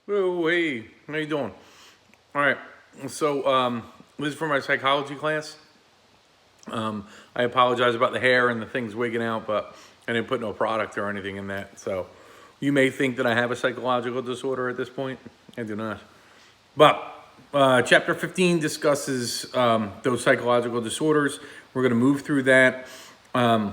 Oh, hey, how you doing? All right. So, this is for my psychology class. I apologize about the hair and the things wigging out, but I didn't put no product or anything in that. So, you may think that I have a psychological disorder at this point. I do not. But chapter 15 discusses those psychological disorders. We're going to move through that. I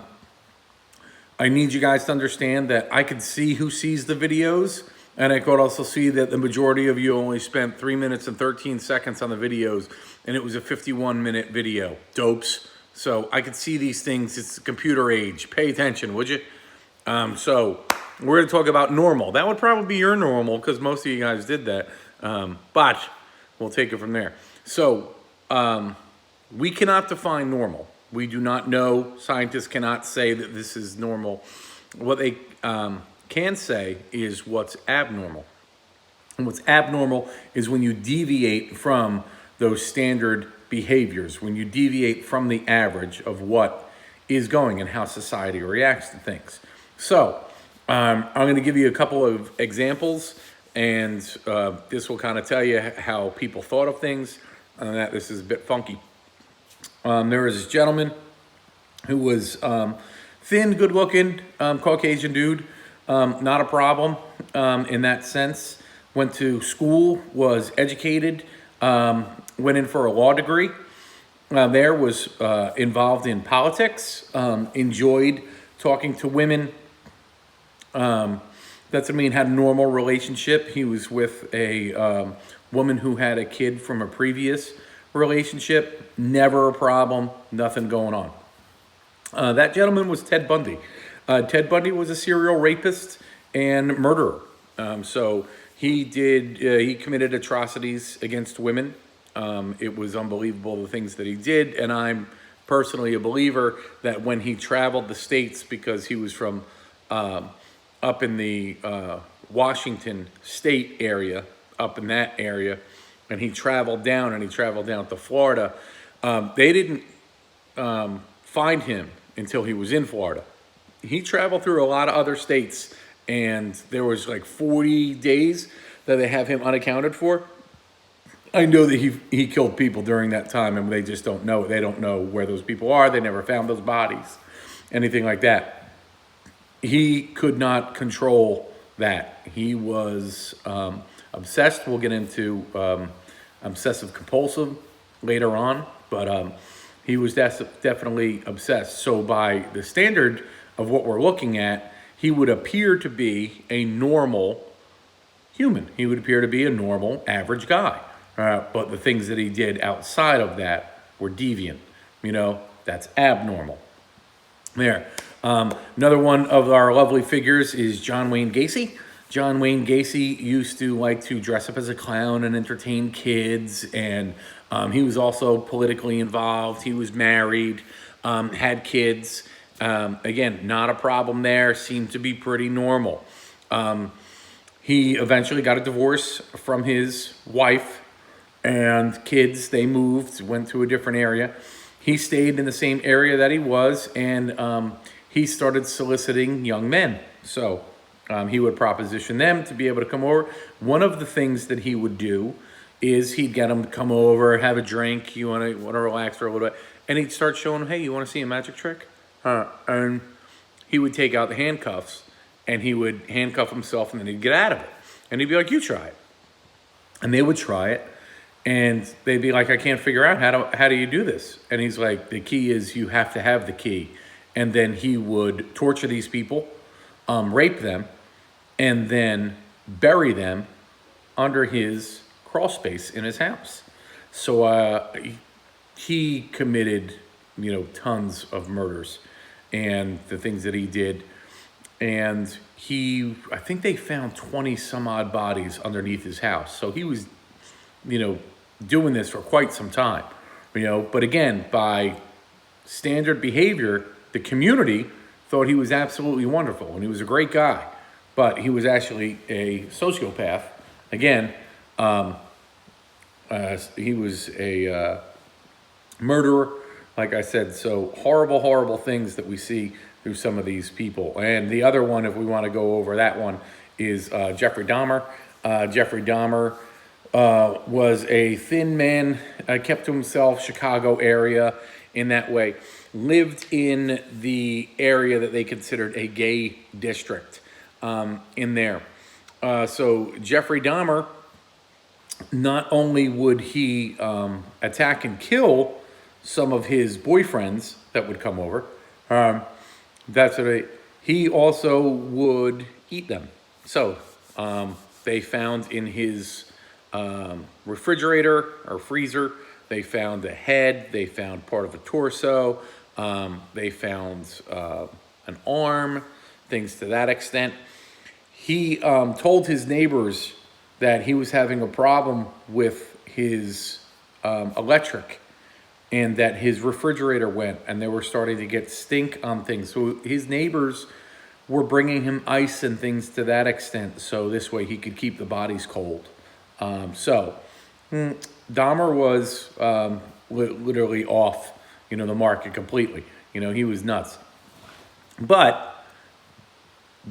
need you guys to understand that I could see who sees the videos, and I could also see that the majority of you only spent 3 minutes and 13 seconds on the videos, and it was a 51-minute video. Dopes. So I could see these things. It's the computer age. Pay attention, would you? So we're going to talk about normal. That would probably be your normal because most of you guys did that. But we'll take it from there. So we cannot define normal. We do not know. Scientists cannot say that this is normal. What they can say is what's abnormal. And what's abnormal is when you deviate from those standard behaviors, when you deviate from the average of what is going and how society reacts to things. So I'm going to give you a couple of examples, and this will kind of tell you how people thought of things, and that this is a bit funky. There was this gentleman who was thin, good looking, Caucasian dude, not a problem in that sense. Went to school, was educated, went in for a law degree. There was involved in politics, enjoyed talking to women. That's had a normal relationship. He was with a woman who had a kid from a previous relationship. Never a problem, nothing going on. That gentleman was Ted Bundy. Ted Bundy was a serial rapist and murderer. So he committed atrocities against women. It was unbelievable the things that he did, and I'm personally a believer that when he traveled the states, because he was from up in the Washington state area, up in that area, and he traveled down to Florida, they didn't find him until he was in Florida. He traveled through a lot of other states, and there was like 40 days that they have him unaccounted for. I know that he killed people during that time, and they just don't know. They don't know where those people are. They never found those bodies, anything like that. He could not control that. He was obsessed. We'll get into obsessive compulsive later on, but he was definitely obsessed. So by the standard of what we're looking at, he would appear to be a normal human. He would appear to be a normal, average guy. But the things that he did outside of that were deviant. That's abnormal. There. Another one of our lovely figures is John Wayne Gacy. John Wayne Gacy used to like to dress up as a clown and entertain kids, and he was also politically involved. He was married, had kids. Again, not a problem there, seemed to be pretty normal. He eventually got a divorce from his wife and kids. They moved, went to a different area. He stayed in the same area that he was, and he started soliciting young men. So he would proposition them to be able to come over. One of the things that he would do is he'd get them to come over, have a drink. You want to relax for a little bit, and he'd start showing them, hey, you want to see a magic trick? And he would take out the handcuffs, and he would handcuff himself, and then he'd get out of it. And he'd be like, you try it. And they would try it, and they'd be like, I can't figure out how do you do this? And he's like, the key is you have to have the key. And then he would torture these people, rape them, and then bury them under his crawl space in his house. So he committed, tons of murders and the things that he did. And I think they found 20 some odd bodies underneath his house. So he was, doing this for quite some time, but again, by standard behavior, the community thought he was absolutely wonderful and he was a great guy, but he was actually a sociopath. Again, he was a murderer, like I said. So horrible, horrible things that we see through some of these people. And the other one, if we want to go over that one, is Jeffrey Dahmer. Jeffrey Dahmer was a thin man, kept to himself, Chicago area in that way. Lived in the area that they considered a gay district in there. So Jeffrey Dahmer, not only would he attack and kill some of his boyfriends that would come over, that's what he also would eat them. So they found in his refrigerator or freezer, they found a head, they found part of a torso, they found an arm, things to that extent. He told his neighbors that he was having a problem with his electric, and that his refrigerator went and they were starting to get stink on things. So his neighbors were bringing him ice and things to that extent, so this way he could keep the bodies cold. Dahmer was literally off, the market completely. He was nuts. But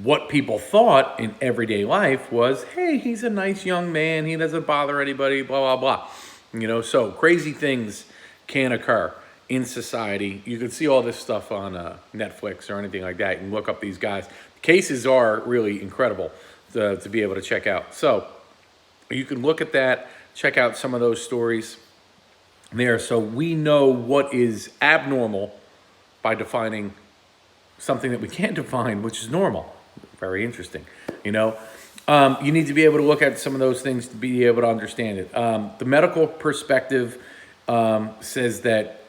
what people thought in everyday life was, hey, he's a nice young man, he doesn't bother anybody, blah, blah, blah. So crazy things can occur in society. You can see all this stuff on Netflix or anything like that. You can look up these guys. The cases are really incredible to be able to check out. So you can look at that, check out some of those stories there. So we know what is abnormal by defining something that we can't define, which is normal. Very interesting. You need to be able to look at some of those things to be able to understand it. The medical perspective says that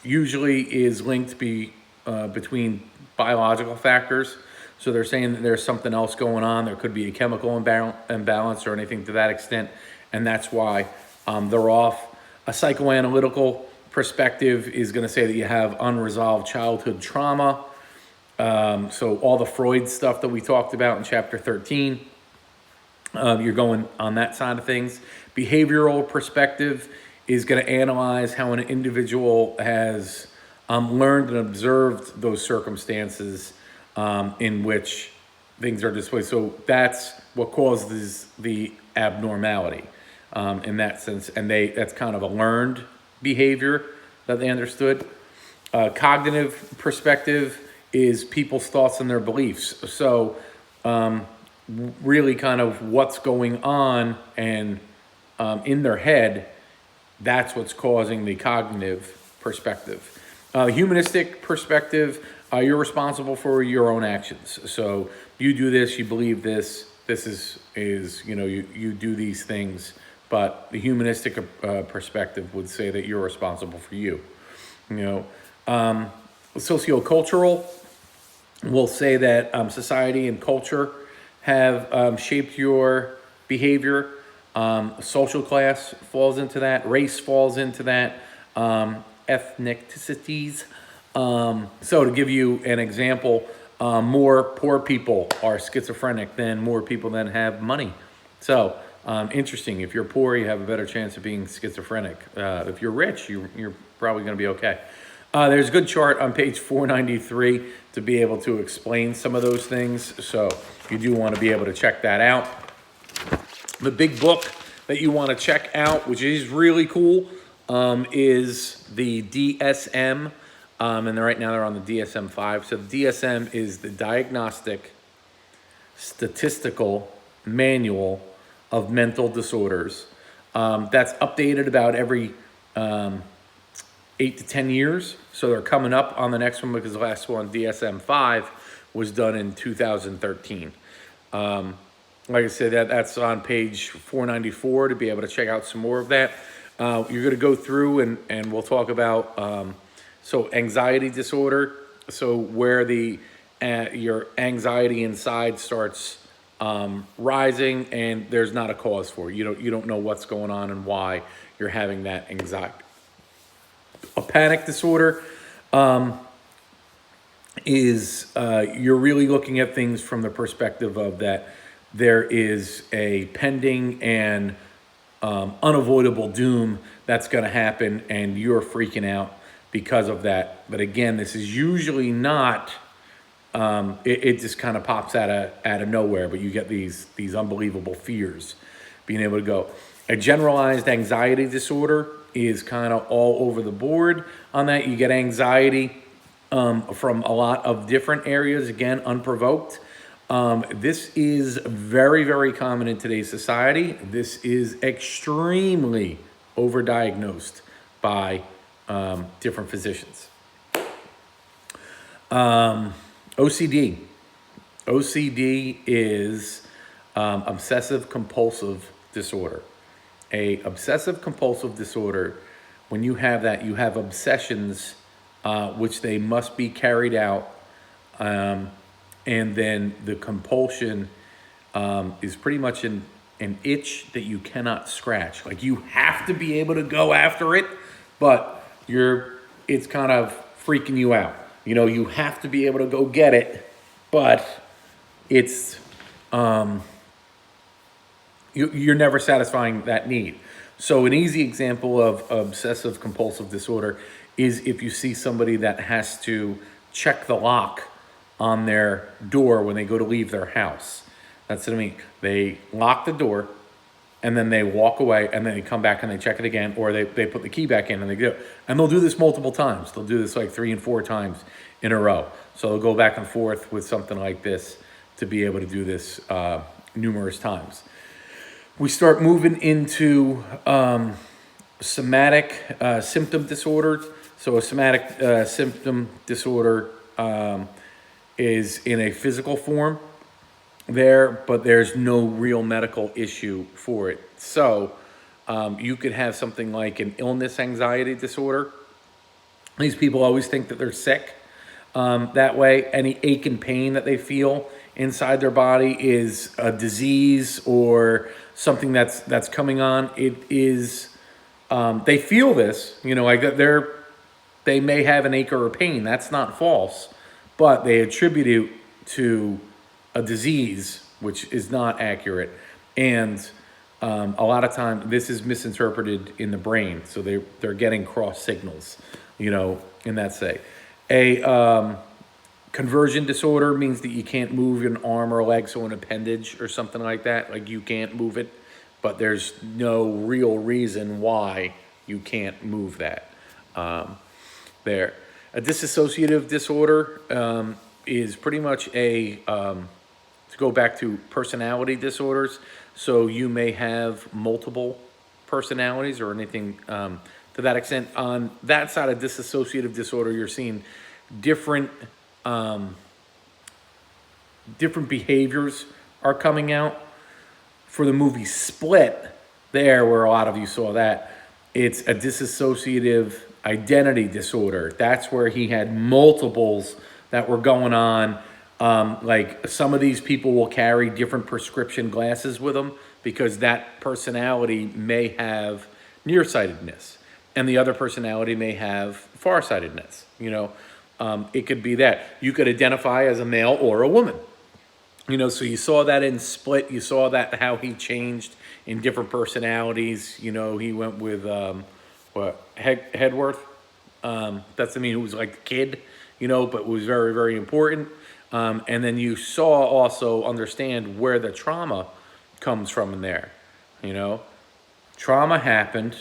usually is linked between biological factors. So they're saying that there's something else going on. There could be a chemical imbalance or anything to that extent, and that's why they're off. A psychoanalytical perspective is going to say that you have unresolved childhood trauma. So all the Freud stuff that we talked about in chapter 13, you're going on that side of things. Behavioral perspective is going to analyze how an individual has learned and observed those circumstances in which things are displayed. So that's what causes the abnormality in that sense. And that's kind of a learned behavior that they understood. Cognitive perspective is people's thoughts and their beliefs. So really kind of what's going on and in their head, that's what's causing the cognitive perspective. Humanistic perspective, you're responsible for your own actions. So you do this, you believe this is you do these things, but the humanistic perspective would say that you're responsible for you. Sociocultural will say that society and culture have shaped your behavior. Social class falls into that. Race falls into that. Ethnicities. So to give you an example, more poor people are schizophrenic than more people that have money. So interesting. If you're poor, you have a better chance of being schizophrenic. If you're rich, you're probably going to be okay. There's a good chart on page 493 to be able to explain some of those things. So you do want to be able to check that out. The big book that you want to check out, which is really cool, is the DSM. And right now they're on the DSM-5. So the DSM is the Diagnostic Statistical Manual of Mental Disorders. That's updated about every 8 to 10 years. So they're coming up on the next one because the last one, DSM-5, was done in 2013. Like I said, that's on page 494 to be able to check out some more of that. You're going to go through and we'll talk about so anxiety disorder. So where your anxiety inside starts rising and there's not a cause for it. You don't know what's going on and why you're having that anxiety. A panic disorder is you're really looking at things from the perspective of that there is a pending and unavoidable doom that's going to happen and you're freaking out because of that. But again, this is usually not it just kind of pops out of nowhere. But you get these unbelievable fears, being able to go. A generalized anxiety disorder is kind of all over the board on that. You get anxiety from a lot of different areas, again, unprovoked. This is very, very common in today's society. This is extremely overdiagnosed by different physicians. OCD. OCD is obsessive compulsive disorder. A obsessive compulsive disorder, when you have that, you have obsessions which they must be carried out, and then the compulsion is pretty much an itch that you cannot scratch. Like, you have to be able to go after it, but it's kind of freaking you out. You have to be able to go get it, but it's you're never satisfying that need. So an easy example of obsessive compulsive disorder is if you see somebody that has to check the lock on their door when they go to leave their house. That's what I mean. They lock the door, and then they walk away, and then they come back and they check it again, or they put the key back in and they go. And they'll do this multiple times. They'll do this like 3 and 4 times in a row. So they'll go back and forth with something like this to be able to do this numerous times. We start moving into somatic symptom disorders. So a somatic symptom disorder is in a physical form there, but there's no real medical issue for it. So you could have something like an illness anxiety disorder. These people always think that they're sick that way. Any ache and pain that they feel inside their body is a disease or something that's coming on. It is, they feel this, they may have an ache or a pain. That's not false, but they attribute it to a disease, which is not accurate. And a lot of times this is misinterpreted in the brain. So they're getting cross signals, in that say. A conversion disorder means that you can't move an arm or a leg, so an appendage or something like that. Like, you can't move it, but there's no real reason why you can't move that. There. A dissociative disorder is pretty much to go back to personality disorders. So you may have multiple personalities or anything to that extent. On that side of dissociative disorder, you're seeing different behaviors are coming out. For the movie Split, there, where a lot of you saw that, it's a dissociative identity disorder. That's where he had multiples that were going on. Like, some of these people will carry different prescription glasses with them because that personality may have nearsightedness and the other personality may have farsightedness. It could be that you could identify as a male or a woman. So you saw that in Split. You saw that how he changed in different personalities. He went with Hedworth. It was like a kid, but was very, very important. And then you understand where the trauma comes from in there. Trauma happened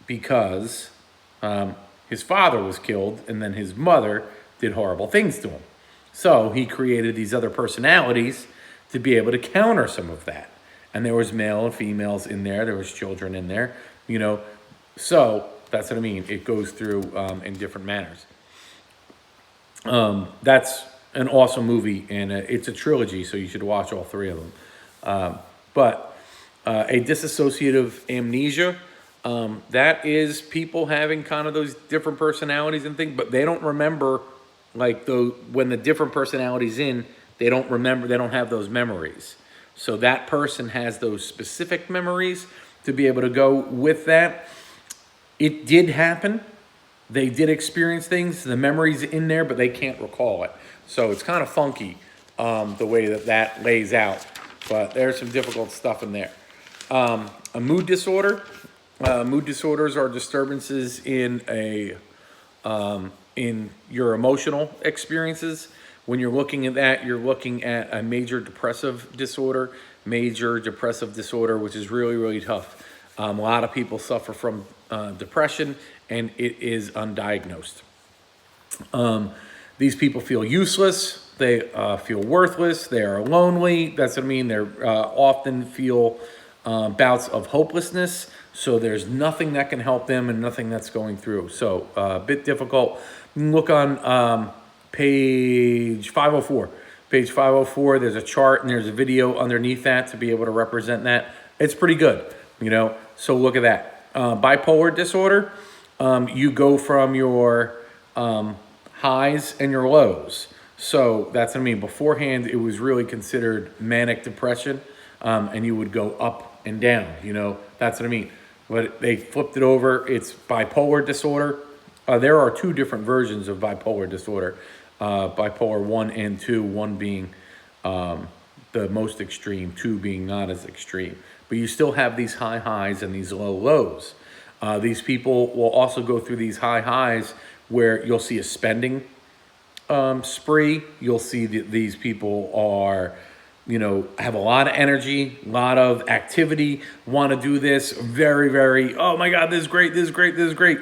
because his father was killed, and then his mother did horrible things to him. So he created these other personalities to be able to counter some of that. And there was male and females in there. There was children in there, So that's what I mean. It goes through in different manners. That's an awesome movie, and it's a trilogy, so you should watch all 3 of them. But a dissociative amnesia, that is people having kind of those different personalities and things, but they don't remember, when the different personalities in, they don't remember, they don't have those memories. So that person has those specific memories to be able to go with that. It did happen. They did experience things, the memory's in there, but they can't recall it. So it's kind of funky the way that lays out. But there's some difficult stuff in there. A mood disorder. Mood disorders are disturbances in your emotional experiences, When you're looking at that, you're looking at a major depressive disorder, which is really, really tough. A lot of people suffer from depression, and it is undiagnosed. These people feel useless. They feel worthless. They are lonely. That's what I mean. They often feel bouts of hopelessness. So there's nothing that can help them and nothing that's going through. So a bit difficult. You can look on page 504. Page 504, there's a chart and there's a video underneath that to be able to represent that. It's pretty good, you know. So look at that. Bipolar disorder, you go from your highs and your lows. So that's what I mean. Beforehand, it was really considered manic depression, and you would go up and down, you know. That's what I mean. But they flipped it over. It's bipolar disorder. There are two different versions of bipolar disorder. Bipolar 1 and 2, 1 being the most extreme, 2 being not as extreme. But you still have these high highs and these low lows. These people will also go through these high highs where you'll see a spending spree. You'll see that these people are, you know, have a lot of energy, a lot of activity, want to do this, very, very, oh my God, this is great, this is great, this is great.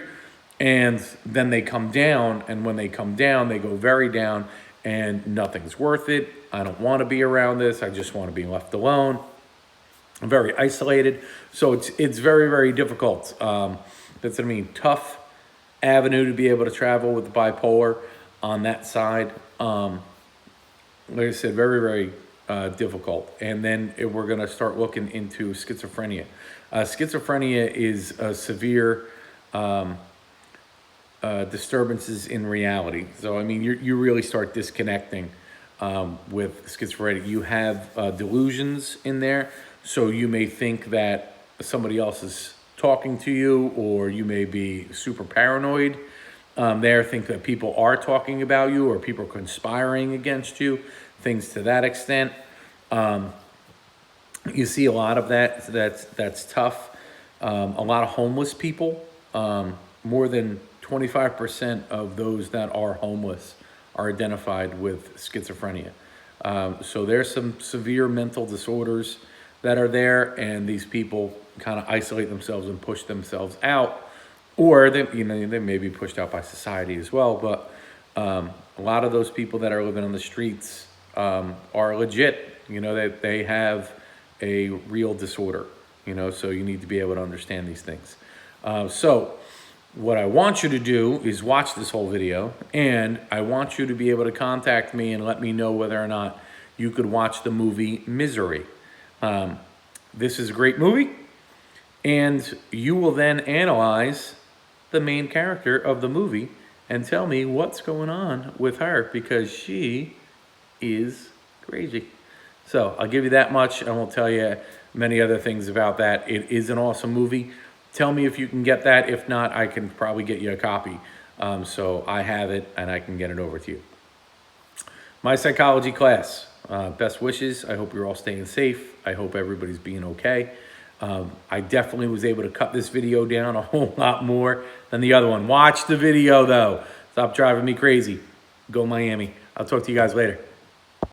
And then they come down, and when they come down, they go very down, and nothing's worth it. I don't want to be around this. I just want to be left alone. I'm very isolated. So it's very, very difficult. That's what I mean. Tough avenue to be able to travel with bipolar on that side. Like I said, very, very difficult. And then we're going to start looking into schizophrenia. Schizophrenia is a severe disturbances in reality. So, I mean, you really start disconnecting with schizophrenia. You have delusions in there. So you may think that somebody else is talking to you, or you may be super paranoid think that people are talking about you, or people are conspiring against you, things to that extent. You see a lot of that. That's tough. A lot of homeless people. More than 25% of those that are homeless are identified with schizophrenia. So there's some severe mental disorders that are there, and these people kind of isolate themselves and push themselves out, or they may be pushed out by society as well. But a lot of those people that are living on the streets are legit. You know, they have a real disorder. You know, so you need to be able to understand these things. So what I want you to do is watch this whole video, and I want you to be able to contact me and let me know whether or not you could watch the movie Misery. This is a great movie, and you will then analyze the main character of the movie and tell me what's going on with her, because she is crazy. So I'll give you that much. I won't tell you many other things about that. It is an awesome movie. Tell me if you can get that. If not, I can probably get you a copy. So I have it, and I can get it over to you. My psychology class. Best wishes. I hope you're all staying safe. I hope everybody's being okay. I definitely was able to cut this video down a whole lot more than the other one. Watch the video, though. Stop driving me crazy. Go Miami. I'll talk to you guys later.